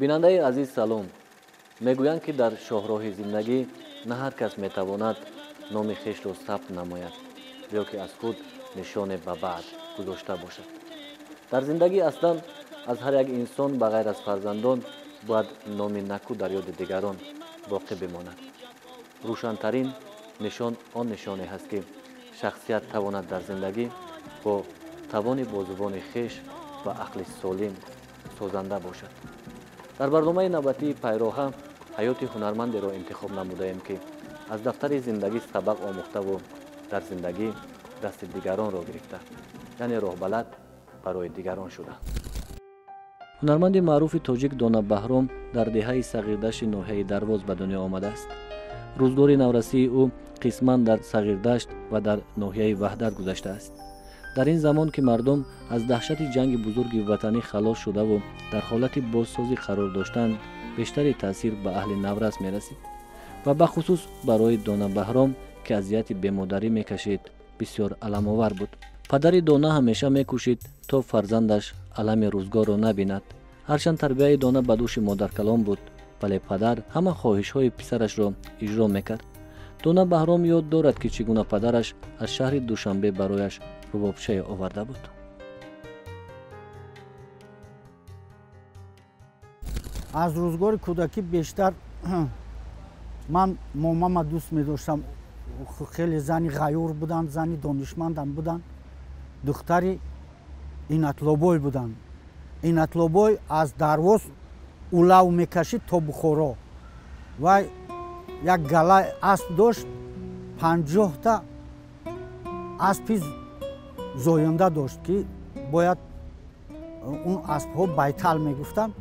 бинандаи азиз салом, мегӯянд ки дар шоҳроҳи зиндагӣ на ҳар кас метавонад номи хешро сабт намояд ё ки аз худ нишоне ба баъд гузошта бошад. дар зиндагӣ аслан аз ҳар як инсон ба ғайр аз фарзандон бояд номи накӯ дар ёди дигарон боқӣ бимонад. рӯшантарин нишон он нишоне ҳаст ки шахсият тавонад дар зиндагӣ бо тавони бозубони хеш ва ақли солим созанда бошад. дар барномаи навбатии пайроҳа ҳаёти ҳунармандеро интихоб намудаем ки аз дафтари зиндагӣ сабақ омӯхтаву дар зиндагӣ дасти дигаронро гирифта, яъне роҳбалад барои дигарон шуда. ҳунарманди маъруфи тоҷик Дона Баҳром дар деҳаи Сағирдашти ноҳияи Дарвоз ба дунё омадааст. рӯзгори наврасии ӯ қисман дар Сағирдашт ва дар ноҳияи Ваҳдат гузаштааст. дар ин замон ки мардум аз таҳшати ҷанги бузурги ватанӣ халос шудаву дар ҳолати бозсозӣ қарор доштанд, бештари таъсир ба аҳли наврас мерасид ва бахусус барои Дона Баҳром ки азияти бемодарӣ мекашид бисёр аламовар буд. падари Дона ҳамеша мекӯшид то фарзандаш алами рӯзгорро набинад. ҳарчанд тарбияи Дона ба дӯши модаркалон буд, вале падар ҳама хоҳишҳои писарашро иҷро мекард. Дона Баҳром ёд дорад ки чӣ гуна падараш аз шаҳри Душанбе барояш рубобчае оварда буд. аз рӯзгори кӯдакӣ бештар ман момама дӯст медоштам. хеле зани ғайюр буданд, зани донишмандам буданд. духтари Инатлобой буданд. Инатлобой аз Дарвоз улав мекашид то Бухоро. вай як гала асп дошт, 50 аспи зоянда дошт ки бояд он аспҳо байтал мегуфтанд,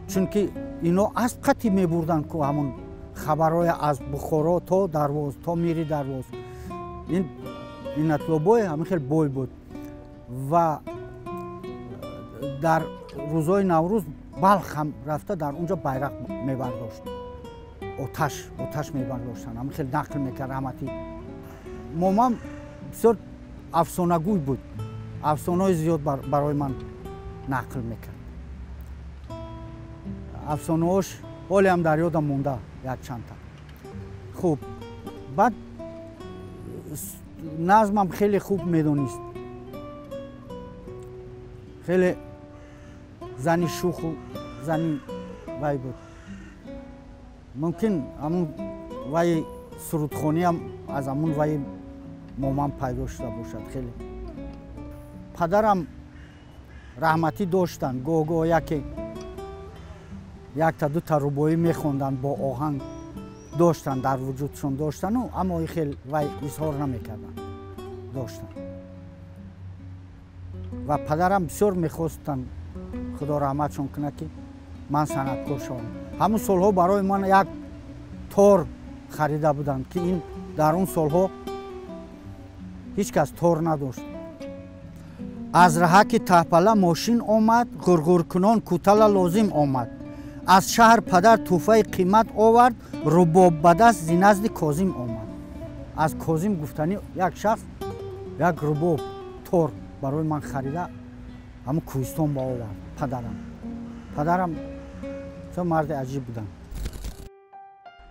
чунки ино асп қатӣ мебурданд ку ҳамон хабарҳои аз Бухоро то Дарвоз, то мири Дарвоз. ин Инатлобой ҳамин хел бой буд ва дар рӯзҳои Наврӯз Балх ҳам рафта дар онҷа байрақ мебардошт, оташ мебардоштанд, ҳамин хел нақл мекард ҳамати. момам бисёр афсонагӯй буд, афсонаҳои зиёд барои ман нақл мекард. афсонаҳош ҳоле ҳам дар ёдам монда якчандта. хуб, баъд назмам хеле хуб медонист. хеле зани шуху зани вай буд. мумкин ҳамун вай сурудхониам аз ҳамун вай момам пайдо шуда бошад. хеле падарам раҳматӣ доштанд, гоҳ-гоҳ якта дута рубоӣ мехонданд, бо оҳанг доштанд, дар вуҷудшон доштану аммо хел вай изҳор намекарданд, доштанд. ва падарам бисёр мехостанд худо раҳматшон кунад ки ман санъаткор шавам. ҳамун солҳо барои ман як тор харида буданд ки ин дар он солҳо ҳеҷ кас тор надошт. аз раҳаки таҳпала мошин омад, ғурғуркунон кӯтала лозим омад. аз шаҳр падар тӯҳфаи қимат овард, рубоб ба даст зи назди Козим омад. аз Козим гуфтани як шахс як рубоб тор барои ман харида ҳамун кӯҳистон ба овард. падарам чо марди аҷиб буданд.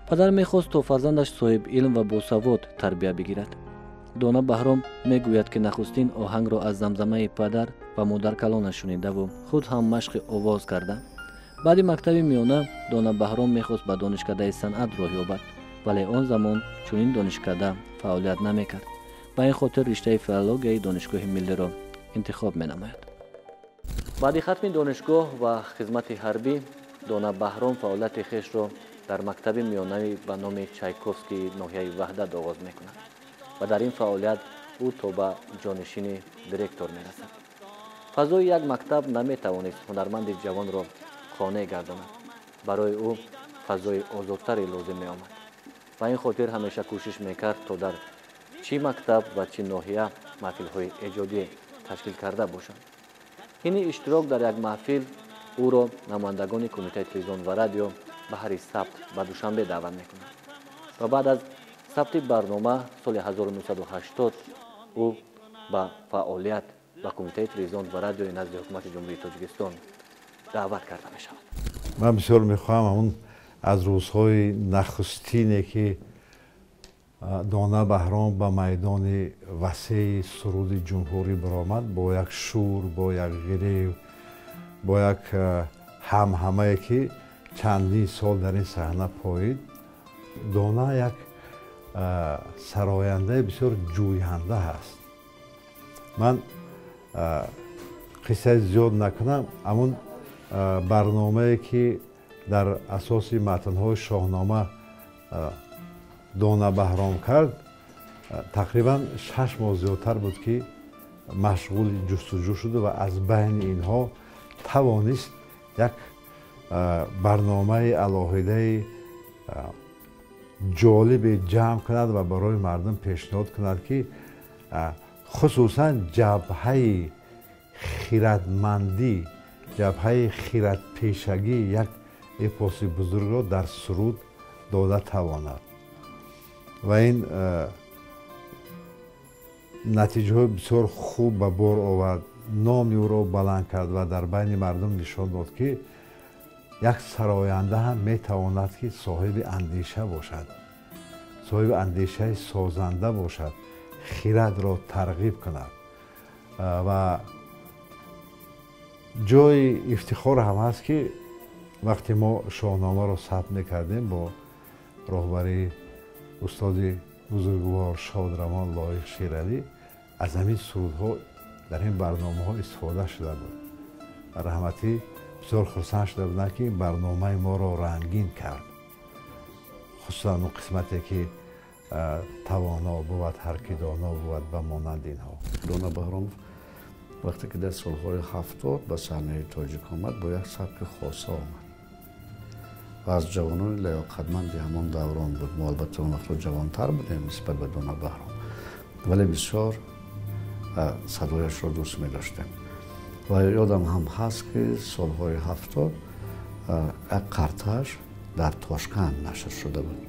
падар мехост то фарзандаш соҳибилм ва босавод тарбия бигирад. Дона Баҳром мегӯяд ки нахустин оҳангро аз замзамаи падар ва модаркалонаш шунидаву худ ҳам машқи овоз карда. баъди мактаби миёна Дона Баҳром мехост ба донишкадаи санъат роҳ ёбад, вале он замон чунин донишкада фаъолият намекард. ба ин хотир риштаи филологияи донишгоҳи миллиро интихоб менамояд. баъди хатми донишгоҳ ва хизмати ҳарбӣ Дона Баҳром фаъолияти хешро дар мактаби миёнавӣ ба номи Чайковскии ноҳияи Ваҳдат оғоз мекунад ва дар ин фаъолият ӯ то ба ҷонишини директор мерасад. фазои як мактаб наметавонист ҳунарманди ҷавонро қонеъ гардонад. барои ӯ фазои озодтаре лозим меомад. ба ин хотир ҳамеша кӯшиш мекард то дар чӣ мактаб ва чӣ ноҳия маҳфилҳои эҷодӣ ташкил карда бошанд. ини иштирок дар як маҳфил ӯро намояндагони Кумитаи телевизион ва радио баҳри сабт ба Душанбе даъват мекунанд ва баъд аз сабти барнома соли 1980 ӯ ба фаъолият ба Кумитаи телевизион ва радиои назди ҳукумати ҷумҳурии Тоҷикистон даъват карда мешавад. من بسیار میخواهم اون از روزهای نخستینه که دانا بهرام به میدان وسیع سرود جمهوری برآمد با یک شور، با یک گریو، با یک همهمه که چندین سال در این صحنه پایید. دانا یک سراینده بسیار جوینده هست. من قصه زیاد نکنم، همون برنامه که در اساس متن‌های شاهنامه دانا بهرام کرد تقریبا 6 ماه زیادتر بود که مشغول جستجو شده و از بین اینها توانست یک برنامه علاهده جالب جمع کند و برای مردم پیشنهاد کند که خصوصا جبهه خیرتمندی، جبهه خیرت پیشگی یک اپوس بزرگ را در سرود داده تواند و این نتیجه های بسیار خوب به بار آورد. نامی او را بلند کرد و در بین مردم نشان داد که یک سراینده هم می تواند که صاحب اندیشه باشد، صاحب اندیشه سازنده باشد، خیرت را ترغیب کند و جای افتخار هم هست که وقتی ما شاهنامه را ثبت میکردیم با راهبری استاد بزرگوار شادرمان لایق شیرعلی، از همین سرودها در این برنامه ها استفاده شده بود. رحمتی بسیار خرسند شده بودند که این برنامه ما را رنگین کرد، خصوصا اون قسمتی که توانا بود، هر کی دانا بود و مانند اینها. دانا بهرام وقتی که در سالهای 70 به صحنه تاجیک آمد با یک سبک خاص آمد و از جوانان لیاقتمند همان دوران بود. ما البته اون وقت جوانتر بودیم نسبت به دانا بهرام، ولی بسیار صدایش را دوست می داشتیم و یادم هم هست که سالهای 70 یک قرطش در تاشکند نشر شده بود.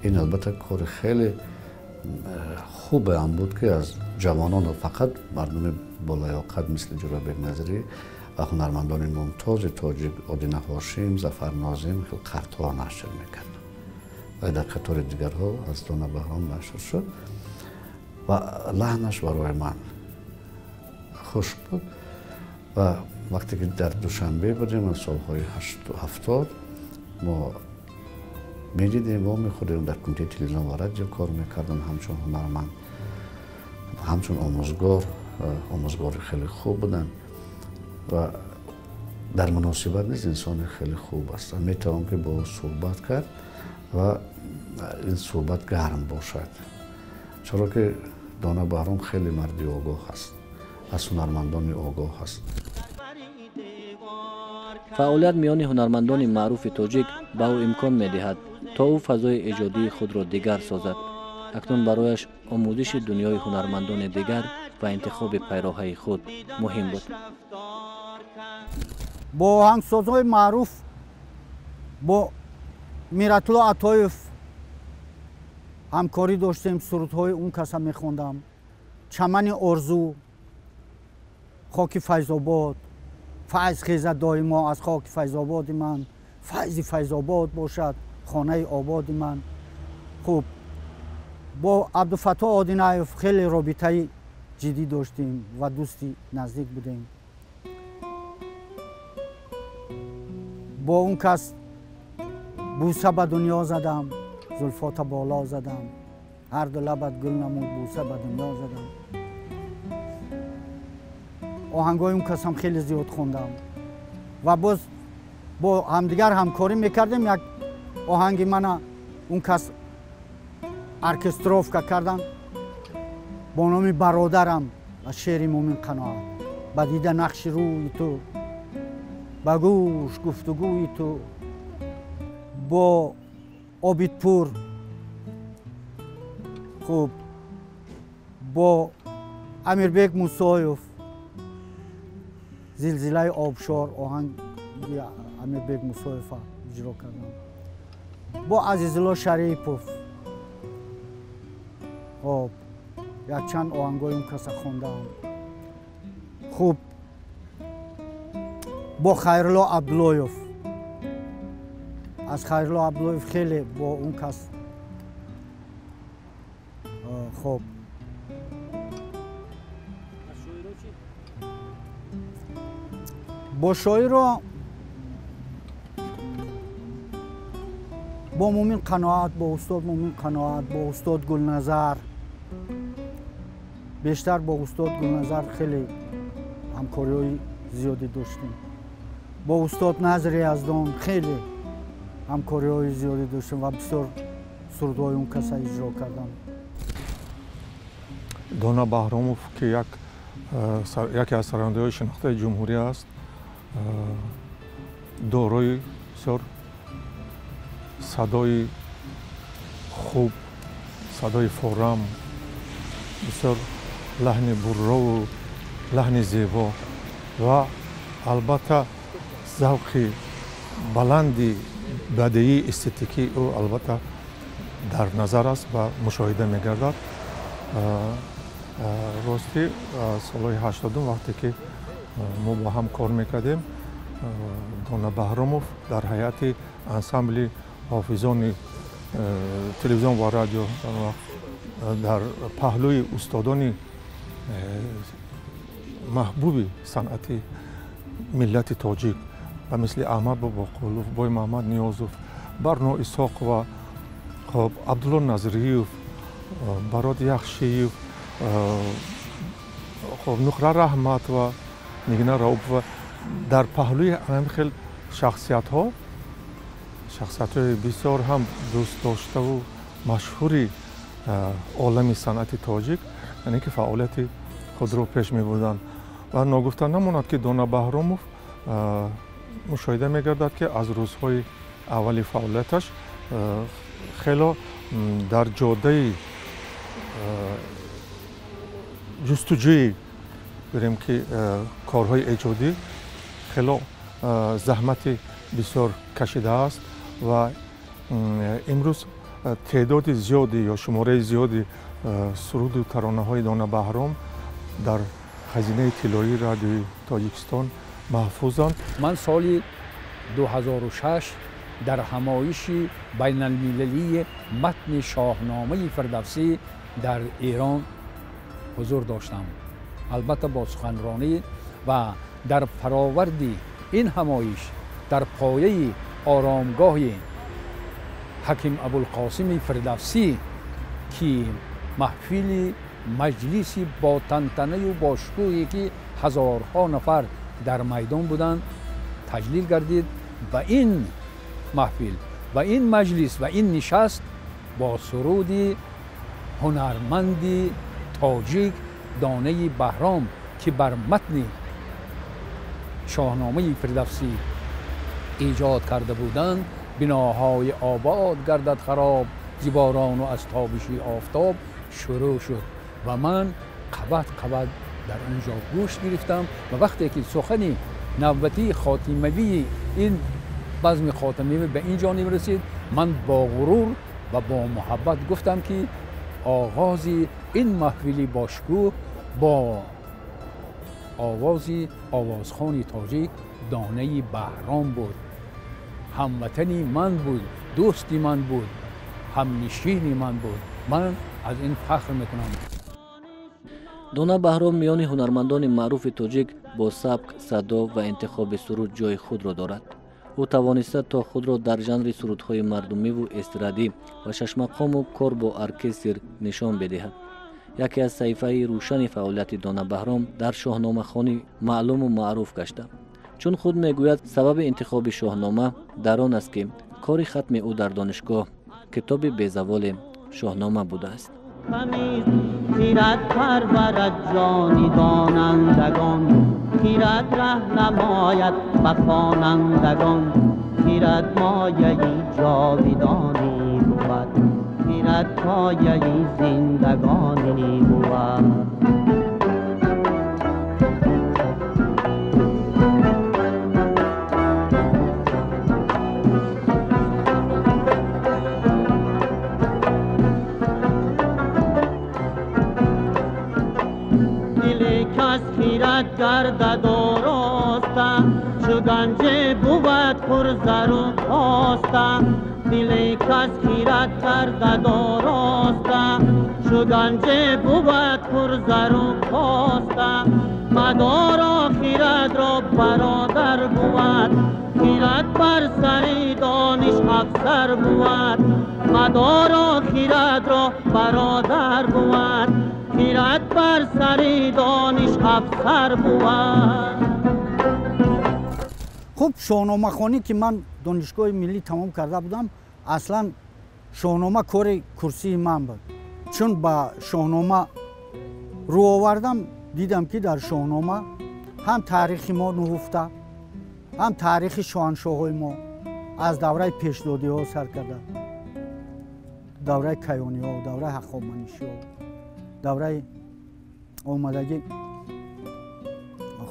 این البته کار خیلی خوب هم بود که از جوانان و فقط مردم با لیاقت مثل جورابک نظری و هنرمندان ممتاز تاجیک، آدینه هاشم، ظفر ناظم خیلی قرطها نشر میکرد و در قطار دیگرها از دانا بهرام نشر شد و لحنش برای من خوش بود و وقتی که در دوشنبه بودیم از سالهای 70 ما میدیدیم و میخوردیم در کمیته تلویزیون و رادیو کار میکردن همچون هنرمند، همچون آموزگار خیلی خوب بودن و در مناسبت نیز انسان خیلی خوب است. میتوان که با صحبت کرد و این صحبت گرم باشد، چرا که دانا بهرام خیلی مردی آگاه است، از هنرمندان آگاه است. فعالیت میان هنرمندان معروف تاجیک به او امکان می‌دهد تا او فضای ایجادی خود را دیگر سازد. اکنون برایش آموزش دنیای هنرمندان دیگر و انتخاب پیراهای خود مهم بود. با آهنگسازهای معروف، با میرت‌الله عطایف همکاری داشتیم. سرودهای اون کسا میخوندم: چمن آرزو، خاک فیض‌آباد، فیض خیزد دایما از خاک فیض‌آباد من، فیض فیض‌آباد باشد خانه آباد من. خب با عبدالفتاح آدینه‌ایف خیلی رابطه جدی داشتیم و دوستی نزدیک بودیم. با اون کس بوسه به دنیا زدم، زلفات بالا زدم، هر دو لبت گل نمود، بوسه به دنیا زدم. آهنگای اون کس هم خیلی زیاد خوندم و باز با همدیگر همکاری میکردیم. یک آهنگ من اون کس ارکستراف کردن با نام برادرم و شعر مومن قناعت. به دیده نقش روی تو، به گوش گفتگوی تو، با عابدپور، خب با امیربک موسایف، زلزله آبشار آهنگ امیربک موسایف اجرا کردم. با عزیزالله شریفوف خب یک چند آهنگای اون کسا خوندم. خب با خیرالله عبداللهیف از خیرالله عبداللهیف خیلی با اون کس خب با شاعر را با مومن قناعت، با استاد مومن قناعت، با استاد گلنظر، بیشتر با استاد گلنظر خیلی همکاری‌های زیادی داشتیم. با استاد نظر یزدان خیلی همکاری‌های زیادی داشتیم و بسیار سرودهای اون کسا اجرا کردم. دونا بهراموف که یکی از سرنده‌های شناخته جمهوری است، دارای بسیار صدای خوب، صدای فورم، بسیار لحن برا و لحن زیبا و البته ذوق بلندی بدیعی استتیکی او البته در نظر است و مشاهده می‌گردد. راستی سالهای 80 وقتی که ما با هم کار میکردیم، دونا بهراموف در هیئت انسامبل حافظان تلویزیون و رادیو در پهلوی استادان محبوب صنعت ملت تاجیک و مثل احمد باباقلوف، بای محمد نیازوف، برنو اسحاق و خب عبدالله نظریوف، براد یخشیوف، خب نخره رحمت و نگینه رؤوف و در پهلوی همین خیلی شخصیت‌های بسیار هم دوست داشته و مشهوری عالم صنعت تاجیک، یعنی که فعالیت خود رو پیش می‌بردند و ناگفته نماند که دونا بهراموف مشاهده می‌گردد که از روزهای اولی فعالیتش خیلی در جاده جستجوی بریم که کارهای ایجادی خیلی زحمت بسیار کشیده است و امروز تعداد زیادی یا شماره زیادی سرود و ترانه‌های دونا بهرام در خزینه طلایی رادیوی تاجیکستان محفوظند. من سال 2006 در همایش بین المللی متن شاهنامه فردوسی در ایران حضور داشتم. البته با سخنرانی و در فراورد این همایش در پایه آرامگاه حکیم ابوالقاسم فردوسی که محفل مجلسی با تنتنه و با شکوهی که هزارها نفر در میدان بودند تجلیل گردید و این محفل و این مجلس و این نشست با سرود هنرمند تاجیک دانه بهرام که بر متن شاهنامه فردوسی ایجاد کرده بودند، بناهای آباد گردد خراب ز باران و از تابشی آفتاب شروع شد و من قبط در اونجا گوش گرفتم و وقتی که سخن نوبتی خاتموی این بزم خاتمی به این جانب رسید، من با غرور و با محبت گفتم که آغاز این محفلی با شکوه با آوازخوان تاجیک دانه بهرام بود. هموطنی من بود، دوستی من بود، همنشینی من بود. من از این فخر میکنم. دونا بهرام میان هنرمندان معروف تاجیک با سبک، صدا و انتخاب سرود جای خود را دارد. او توانسته تا خود را در ژانر سرودهای مردمی و استرادی و ششمقام و کار با ارکستر نشان بدهد. یکی از صحیفه روشن فعالیت دونا بهرام در شاهنامه خوانی معلوم و معروف گشته. چون خود میگوید سبب انتخاب شاهنامه در آن است که کار ختم او در دانشگاه کتاب بیزوال شاهنامه بوده است. خیرت پرورد جانی دانندگان، خیرت رهنماید و خوانندگان، خیرت مایه‌ای جاودانی بود، خیرت پایه‌ای زندگانی بود. کس خیرت گردد آراسته چو گنج بود پر زر و کاسته دل کس خیرت گردد آراسته چو گنج بود پر زر و کاسته مدار خیرت را برادر بود خیرت بر سر دانش افسر بود مدار خیرت را برادر بود خیرت بر سر دانش افسر بود. خب شاهنامه خوانی که من دانشگاه ملی تمام کرده بودم اصلا شاهنامه کار کرسی من بود چون با شاهنامه رو آوردم دیدم که در شاهنامه هم تاریخ ما نهفته هم تاریخ شاهنشاه‌های ما از دوره پیشدادی ها سر کرده دوره کیانی ها دوره هخامنشی ها دوره آمدگی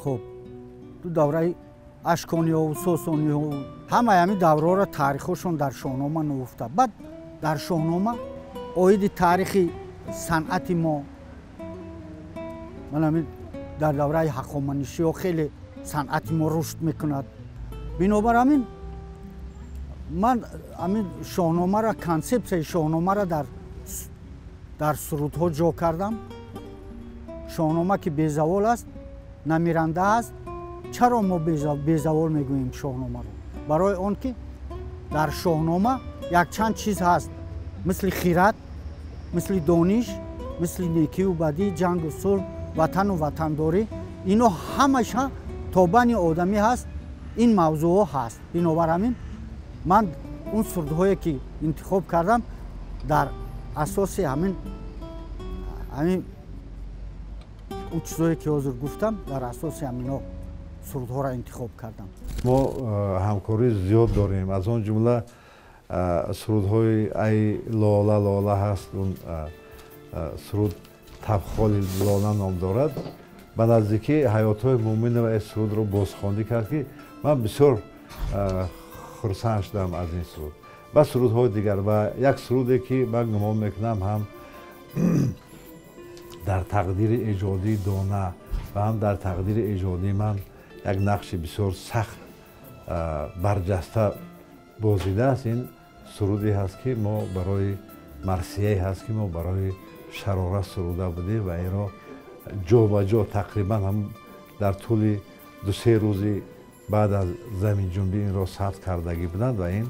خب تو دوره اشکانی ها و ساسانی ها همه همین دوره را تاریخشون در شاهنامه نهفته بعد در شاهنامه آید تاریخ صنعت ما من همین در دوره هخامنشی ها خیلی صنعت ما رشد میکند بنابر همین من همین شاهنامه را کانسپت شاهنامه را در سرودها جا کردم شاهنامه که بیزوال است نمیرنده است چرا ما بیزوال میگوییم شاهنامه را برای آن که در شاهنامه یک چند چیز هست مثل خیرت مثل دانش مثل نیکی و بدی جنگ و صلح وطن و وطنداری اینا همش تابع آدمی هست این موضوع هست بنابر همین من اون سرودهایی که انتخاب کردم در اساس همین اون چیزایی که حاضر گفتم در اساس همینا سرودها را انتخاب کردم ما همکاری زیاد داریم از اون جمله سرودهای ای لاله لاله هست اون سرود تبخال لاله نام دارد به نزدیکی حیاتهای مومن و سرود رو بازخوانی کرد که من بسیار خرسند شدم از این سرود و سرودهای دیگر و یک سرودی که من گمان میکنم هم در تقدیر ایجادی دانه و هم در تقدیر ایجادی من یک نقش بسیار سخت برجسته بازیده است این سرودی هست که ما برای مرثیه هست که ما برای شراره سروده بودیم و این را جا به جا تقریبا هم در طول 2-3 روزی بعد از زمین جنبی این را ثبت کردگی بودند و این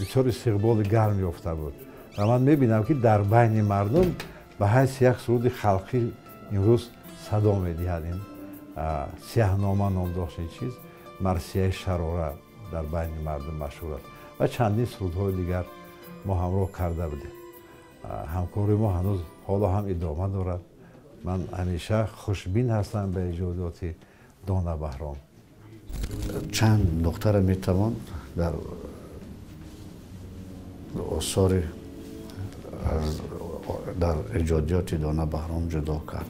بسیار استقبال گرم یافته بود و من میبینم که در بین مردم به حیث یک سرود خلقی امروز صدا میدهد این سیاهنامه نام داشت این چیز مرثیه شراره در بین مردم مشهور است و چندین سرودهای دیگر ما همراه کرده بودیم همکاری ما هنوز حالا هم ادامه دارد من همیشه خوشبین هستم به ایجادات دانه بهرام چند نکته را میتوان در آثار در ایجادیات دانه بهرام جدا کرد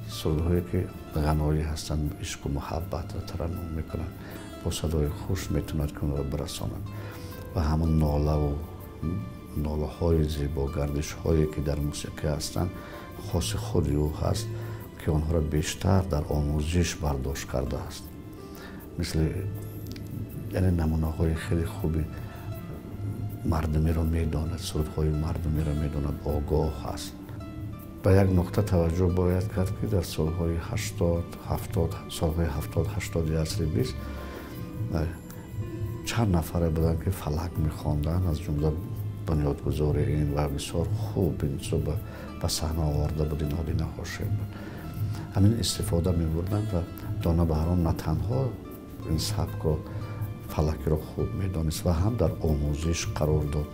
سرودهایی که غنایی هستند عشق و محبت را ترنم میکنند با صدای خوش میتوند که اون را برسانند و همون ناله های زیبا گردش هایی که در موسیقی هستند خاص خودی او هست که آنها را بیشتر در آموزش برداشت کرده است مثل یعنی نمونه های خیلی خوبی مردمی را میداند سرودهای مردمی را میداند آگاه هست به یک نقطه توجه باید کرد که در سالهای 70-80 عصر 20 چند نفره بودند که فلک میخواندند از جمله بنیادگذار این و بسیار خوب این صحبه به صحنه آورده بود نادینه هاشم بود همین استفاده می‌بردند و دانه بهرام نه تنها این سبک را فلک را خوب می‌دانست و هم در آموزش قرار داد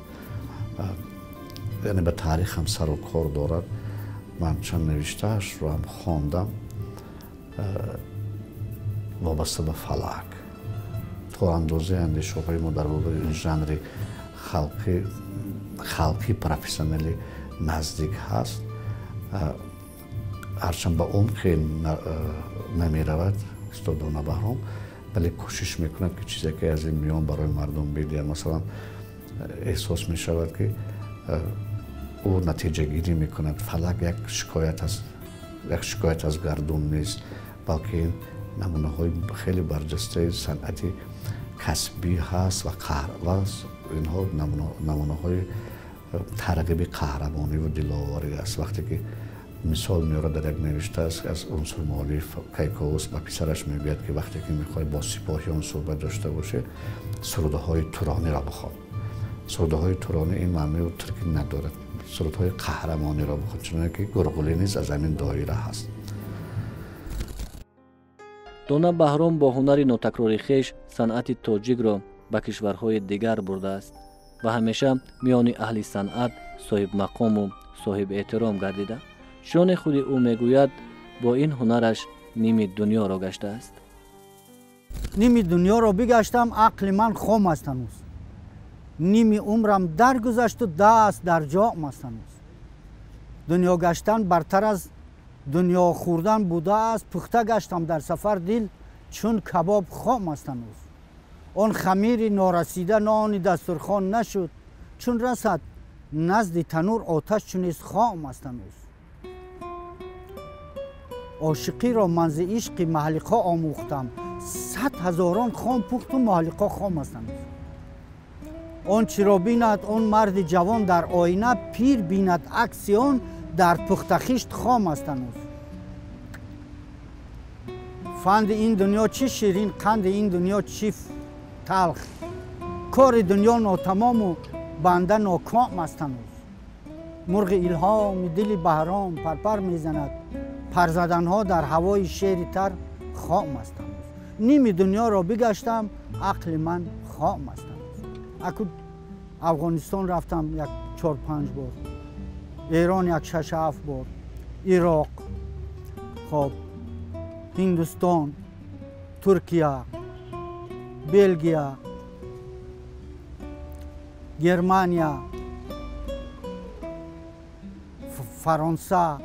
یعنی به تاریخ هم سر و کار دارد من چند نوشته‌اش رو هم خواندم وابسته به فلک تا اندازه اندیشه‌های ما در باره این ژانر خلقی پروفسیونالی نزدیک هست هرچند به عمق نمی رود استاد دانه بهرام ولی کوشش میکند که چیزی که از این میان برای مردم بگوید مثلا احساس می شود که او نتیجه گیری میکند. فلک یک شکایت از گردون نیست، بلکه این نمونه های خیلی برجسته صنعتی کسبی هست و اینها نمونه های ترغیب قهرمانی و دلاوری است. وقتی که مثال میاره در یک نوشته است از عنصر مالی کیکاووس و پسرش میگوید که وقتی که میخواد با سپاهیان صحبت داشته باشه سروده های تورانی را بخواد. سروده های تورانی این معنی و ترکی ندارد، سروده های قهرمانی را بخواد، چون که گرگولی نیز از همین دایره هست. دانا بهرام با هنر ناتکراری خویش صنعت تاجیک را به کشورهای دیگر برده است و همیشه میان اهل صنعت صاحب مقام و صاحب احترام گردیده. شان خود او میگوید با این هنرش نیم دنیا را گشته است. نیم دنیا را بگشتم، عقل من خام است هنوز. نیم عمرم درگذشت و دست در جام است هنوز. دنیا گشتن برتر از دنیا خوردن بوده است. پخته گشتم در سفر دل چون کباب خام است هنوز. آن خمیر نارسیده نان دسترخوان نشد، چون رسد نزد تنور آتش چونیست خام است هنوز. عاشقی را من ز عشق محلقا آموختم، 100,000 خام پخت و محلقا خام است هنوز. آن چی را بیند آن مرد جوان در آینه، پیر بیند عکس آن در پخت خشت خام است هنوز. فند این دنیا چی شیرین، قند این دنیا چی تلخ. کار دنیا ناتمام و بنده ناکام است هنوز. مرغ الهام دل بهرام پرپر میزند، پرزدنها در هوای شعر تر خام است هنوز. نیم دنیا را بگشتم، عقل من خام است هنوز. اکنون افغانستان رفتم یک 4-5 بار، ایران یک 6-7 بار، عراق، خب هندوستان، ترکیه، بلژیم، گرمانیا، فرانسه،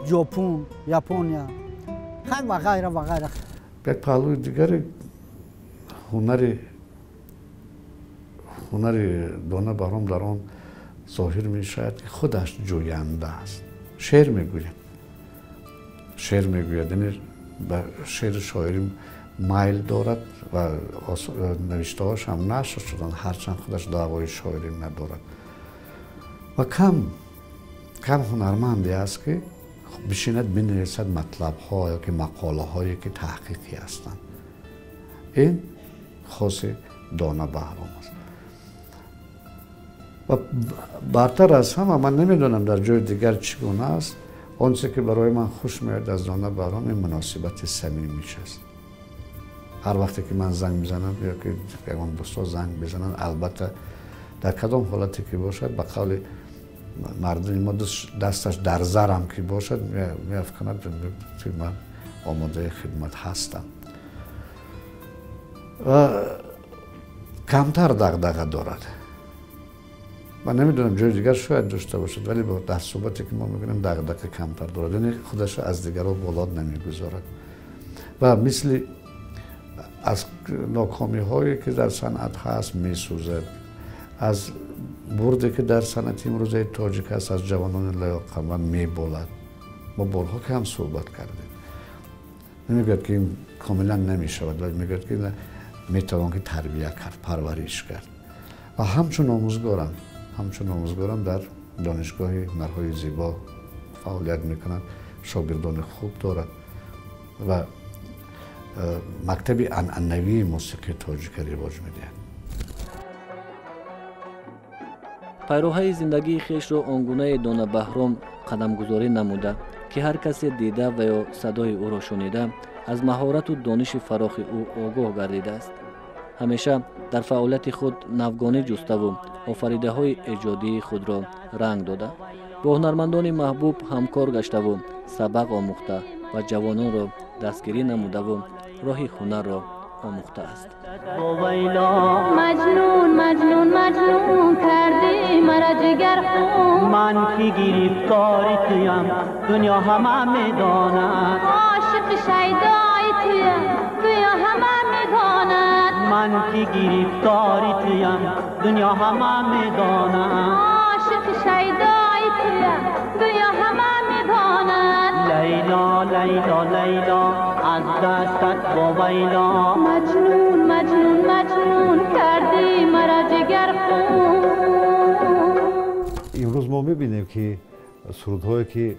ژاپن، ژاپنیا و غیره و غیره. یک پهلوی دیگر هنر دانا بهرام در آن ظاهر می شود که خودش جوینده است. شعر میگوید، یعنی به شعر شاعری مایل دارد و نوشته هاش هم نشر شدن، هرچند خودش دعوای شاعری ندارد و کم هنرمندی است که بشیند بنویسد مطلب ها یا که مقاله هایی که تحقیقی هستند. این خاص دانا بهرام است و برتر از همه من نمیدونم در جای دیگر چگونه است. آنچه که برای من خوش میاد از دانا بهرام این مناسبت صمیمیش است. هر وقتی که من زنگ میزنم یا که یگان دوستا زنگ بزنن، البته در کدام حالتی که باشد به قول مردم ما دستش در زرم که باشد میافکند که من آماده خدمت هستم و کمتر دغدغه دارد. من نمیدونم جای دیگر شاید داشته باشد، ولی در صحبتی که ما میبینیم دغدغه کمتر دارد، یعنی خودش از دیگران بالا نمیگذارد و مثل از ناکامی هایی که در صنعت هست میسوزد، از بردی که در صنعت امروزه تاجیک هست از جوانان لیاقتمند میبالد. ما بارها که هم صحبت کردیم، نمیگوید که این کاملا نمیشود، ولی میگوید که میتوان که تربیه کرد، پرورش کرد و همچون آموزگاران در دانشگاه هنرهای زیبا فعالیت میکنند، شاگردان خوب دارد و مکتب عنعنوی موسیقی تاجیک رواج میدهد. پیروهای زندگی خیش را آنگونه دانا بهرام قدمگذاری نموده که هر کسی دیده و یا صدای او را شنیده از مهارت و دانش فراخ او آگاه گردیده است. همیشه در فعالیت خود نوگانی جسته و آفریده های ایجادی خود را رنگ داده، با هنرمندان محبوب همکار گشته و سبق آموخته و جوانان را دستگیری نموده و راه هنر را آموخته است. مجنون کردی مرا جگر خون، من که گرفتار تویم دنیا همه میداند، عاشق شیدای تویم دنیا همه میداند، من که گرفتار تویم دنیا همه میداند، عاشق شیدای تویم گویا همه میداند لیلا لیلا لیلا از دستت با ویلا مجنون مجنون مجنون کردی مرا جگر خون امروز ما میبینیم که سرودهایی که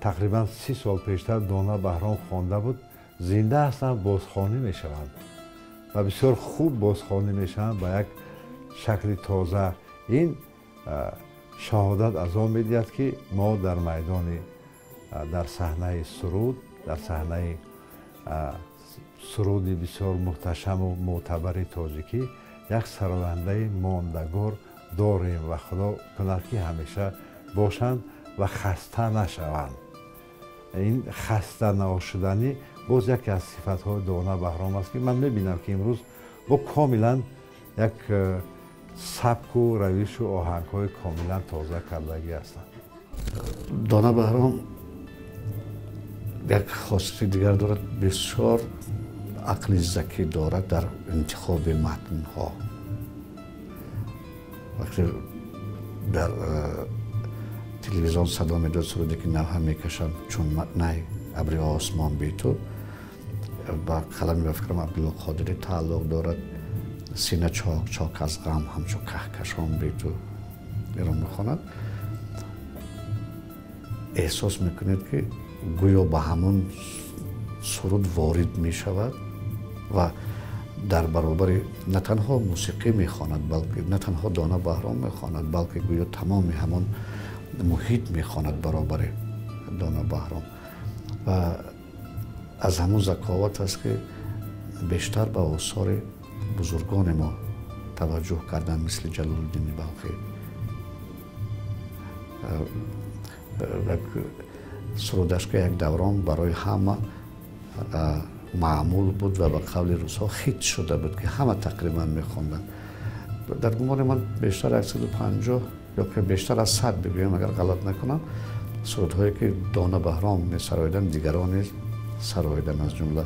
تقریبا 30 سال پیشتر دانا بهرام خوانده بود زنده هستند، بازخوانی میشوند و بسیار خوب بازخوانی میشوند به یک شکل تازه. این شهادت از آن میدهد که ما در میدان در صحنه سرود، در صحنه سرود بسیار محتشم و معتبر تاجیکی یک سراینده ماندگار داریم و خدا کند که همیشه باشند و خسته نشوند. این خسته نشدنی باز یکی از صفت‌های دانا بهرام است که من می‌بینم که امروز با کاملا یک سبک و روش و آهنگ‌های کاملا تازه کردگی هستند. دانا بهرام یک خاصیت دیگر دارد، بسیار عقل ذکی دارد در انتخاب متن‌ها. وقتی در تلویزیون صدا میداد سرودی که نوحه میکشم چون متن ابری آسمان بی تو با قلمی به فکرم عبدالله قادری تعلق دارد. سینه چاک چاک از غم همچون کهکشان بی تو ایران میخواند. احساس میکنید که گویا به همون سرود وارد میشود و در برابر نه تنها موسیقی میخواند بلکه نه تنها دانا بهرام میخواند بلکه گویا تمام همون محیط میخواند برابر دانا بهرام و از همون ذکاوت است که بیشتر به آثار بزرگان ما توجه کردن، مثل جلال الدین بلخی. سرودش که یک دوران برای همه معمول بود و به قول روس‌ها خیت شده بود که همه تقریبا میخوندن. در گمان من بیشتر 150 یا که بیشتر از 100 بگویم اگر غلط نکنم سرودهایی که دانا بهرام می‌سراییدن دیگران نیز سراییدن، از جمله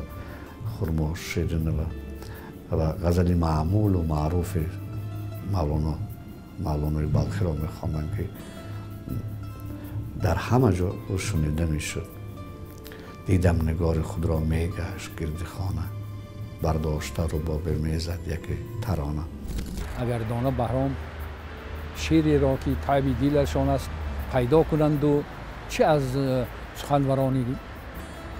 خرما شیرین و غزل معمول و معروف مولانا بلخی را می‌خواندن که در همه جا او شنیده میشد. دیدم نگار خود را میگشت گرد خانه، برداشته رو با میزد یکی ترانه. اگر دانا بهرام شعری را که طعم دیلشان است پیدا کنند و چه از سخنوران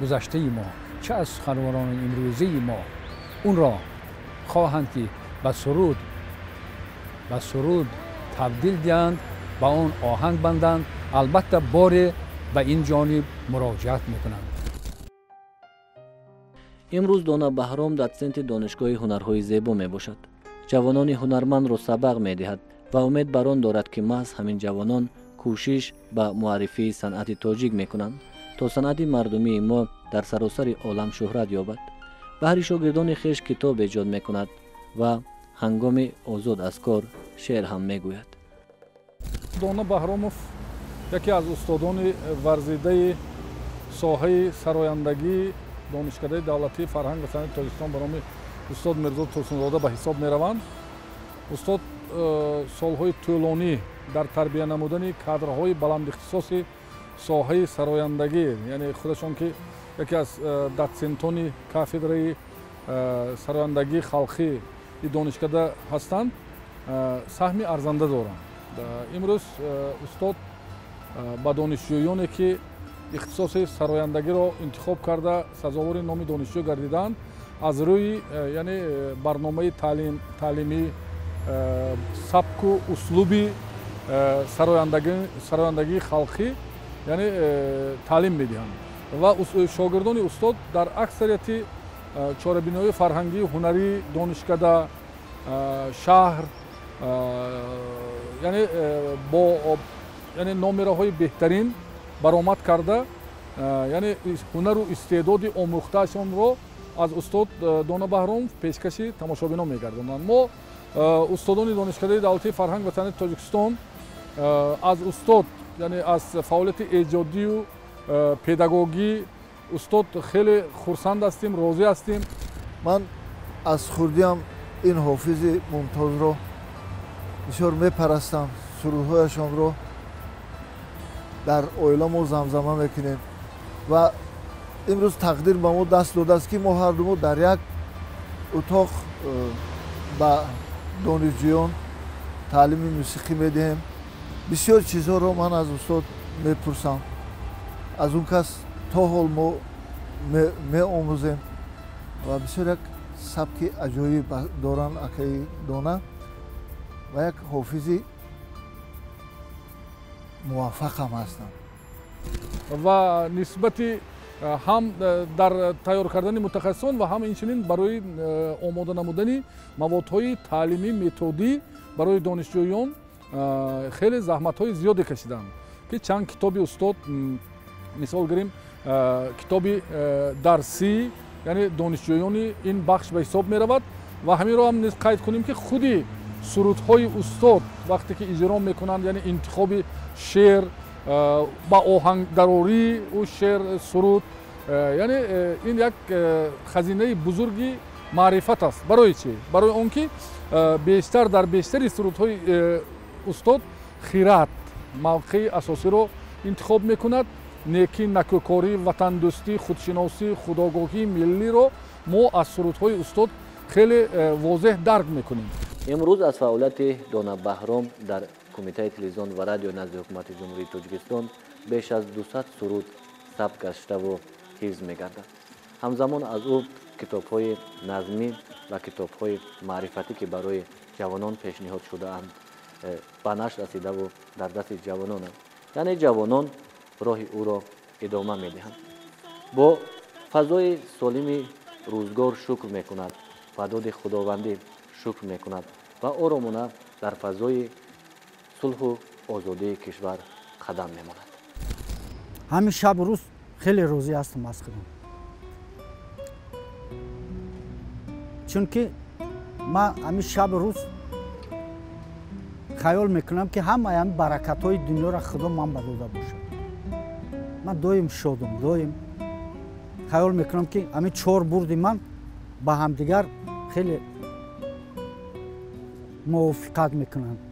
گذشته ما چه از سخنوران امروزی ما اون را خواهند که به سرود تبدیل دهند، با اون آهنگ بندند، البته باره به این جانب مراجعت میکنند. امروز دانا بهرام دوسنت دانشگاه هنرهای زیبا می باشد. جوانان هنرمند را سبق می دهد و امید بر آن دارد که محض همین جوانان کوشش به معرفی صنعت تاجیک می کنند تا صنعت مردمی ما در سراسر عالم شهرت یابد. بهر شاگردان خویش کتاب ایجاد می کند و هنگام آزاد از کار شعر هم می گوید. دانا بهرامов یکی از استادان ورزیده ساحه سرایندگی دانشکده دولتی فرهنگ و صنعت تاجیکستان به نام استاد میرزا турсунзода به حساب می روند. استاد سالهای طولانی در تربیت نمودن کادرهای بلند اختصاصی ساحه سرایندگی، یعنی خودشون که یکی از دوسنتان کافدرای سرایندگی خلقی دانشکده هستند، سهمی ارزنده دارند. امروز استاد با دانشجویانی که اختصاص سرایندگی را انتخاب کرده سزاوار نام دانشجو گردیدند، از روی یعنی برنامه تعلیمی سبک و اسلوبی سرایندگی خلقی یعنی تعلیم میدهند و شاگردان استاد در اکثریت چاره‌بینایی فرهنگی هنری دانشکده شهر یعنی با یعنی نمره‌های بهترین برآمد کرده، یعنی هنر و استعداد آموخته‌شان را از استاد دانا بهرام پیشکشی تماشابینان می‌گردانند. ما استادان دانشکده دولتی فرهنگ و صنعت تاجیکستان از استاد یعنی از فعالیت ایجادی و پداگوگی استاد خیلی خرسند هستیم، راضی هستیم. من از خردیم این حافظ ممتاز را بسیار میپرستم، سرودهایشان را дар оиламо замзама мекунем ва имрӯз тақдир ба мо даст додааст ки мо ҳардумо дар як утоқ ба донишҷӯён таълими мусиқӣ медиҳем. бисёр чизҳоро ман аз устод мепурсам, аз он кас то ҳол мо меомӯзем ва бисёр як сабки аҷоиб доранд акаи дона ва як ҳофизи муваффақ ҳам ҳастанд. ва нисбати ҳам дар тайёр кардани мутахассисон ва ҳам инчунин барои омода намудани маводҳои таълимӣ методӣ барои донишҷӯён хеле заҳматҳои зиёде кашиданд ки чанд китоби устод, мисол гирем китоби дарсӣ, яъне донишҷӯёни ин бахш ба ҳисоб меравад ва ҳаминро ҳам низ қайд кунем ки худи сурудҳои устод вақте ки иҷро мекунанд, яъне интихоби шеър ба оҳангдарорӣ ӯ шеър суруд, яъне ин як хазинаи бузурги маърифат аст. Барои чӣ? Барои он ки бештар дар бештари сурудҳои устод хират мавқеи асосиро интихоб мекунад. некӣ, накӯкорӣ, ватандӯстӣ, худшиносӣ, худогоҳии миллиро мо аз сурудҳои устод хеле возеҳ дарк мекунем. имрӯз аз фаъолияти Дона Баҳром дар Кумитаи телевизион ва радио назди ҳукумати ҷумҳурии Тоҷикистон беш аз 200 суруд сабт гаштаву ҳифз мегардад. ҳамзамон аз ӯ китобҳои назмӣ ва китобҳои маърифатӣ ки барои ҷавонон пешниҳод шудаанд ба нашр расидаву дар дасти ҷавононанд, яъне ҷавонон роҳи ӯро идома медиҳанд. бо фазои солими рӯзгор шукр мекунад, ба доди худовандӣ шукр мекунад ва оромона дар фазои сулҳу озодии кишвар қадам мемонад. ҳамин шабу рӯз хеле розӣ ҳастам аз худам, чунки ман ҳамин шабу рӯз хаёл мекунам ки ҳамаи ҳамин баракатҳои дунёро худо ман ба дода бошад. ман доим шодам, доим хаёл мекунам ки ҳамин 4 бурди ман ба ҳамдигар хеле мувофиқат мекунанд.